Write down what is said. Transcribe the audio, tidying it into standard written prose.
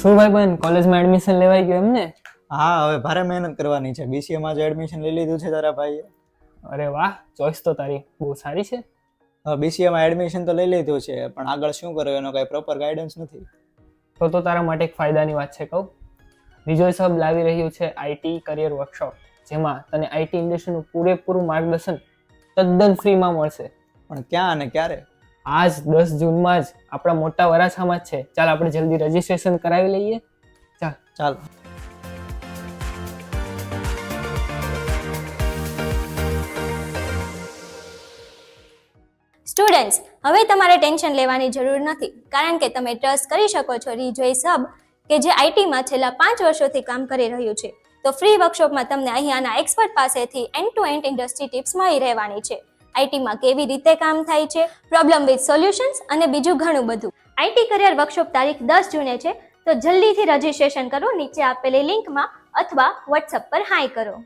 શું ભાઈ બન કોલેજમાં એડમિશન લેવાઈ ગયું એમ ને? હા, હવે ભારે મહેનત કરવાની છે. BCA માં જો એડમિશન લઈ લીધું છે તારા ભાઈએ. અરે વાહ, ચોઈસ તો તારી બહુ સારી છે. હવે BCA માં એડમિશન તો લઈ લીધું છે, પણ આગળ શું કરવું એનો કઈ પ્રોપર ગાઈડન્સ નથી. તો તારા માટે એક ફાયદાની વાત છે કહું. વિજય સબ લાવી રહ્યું છે IT કરિયર વર્કશોપ, જેમાં તને IT ઇન્ડસ્ટ્રીનું પૂરેપૂરું માર્ગદર્શન તદ્દન ફ્રીમાં મળશે. પણ ક્યાં અને ક્યારે? આજ 10 જૂનમાં જ આપણા મોટા વરાછામાં જ છે. ચાલ આપણે જલ્દી રજીસ્ટ્રેશન કરાવી લઈએ. ચાલ. સ્ટુડન્ટ્સ, હવે તમારે ટેન્શન લેવાની જરૂર નથી, કારણ કે તમે ટ્રસ્ટ કરી શકો છો રિજોય સબ, કે જે આઈટીમાં છેલ્લા 5 વર્ષોથી કામ કરી રહ્યું છે. તો ફ્રી વર્કશોપમાં તમને અહીંયાના એક્સપર્ટ પાસેથી end to end industry tips મળી રહેવાની છે. આઈટીમાં કેવી રીતે કામ થાય છે, પ્રોબ્લેમ વિથ સોલ્યુશન્સ અને બીજું ઘણું બધું. આઈટી કરિયર વર્કશોપ તારીખ 10 જૂને છે, તો જલ્દીથી રજીસ્ટ્રેશન કરો નીચે આપેલી લિંકમાં અથવા વોટ્સઅપ પર હાય કરો.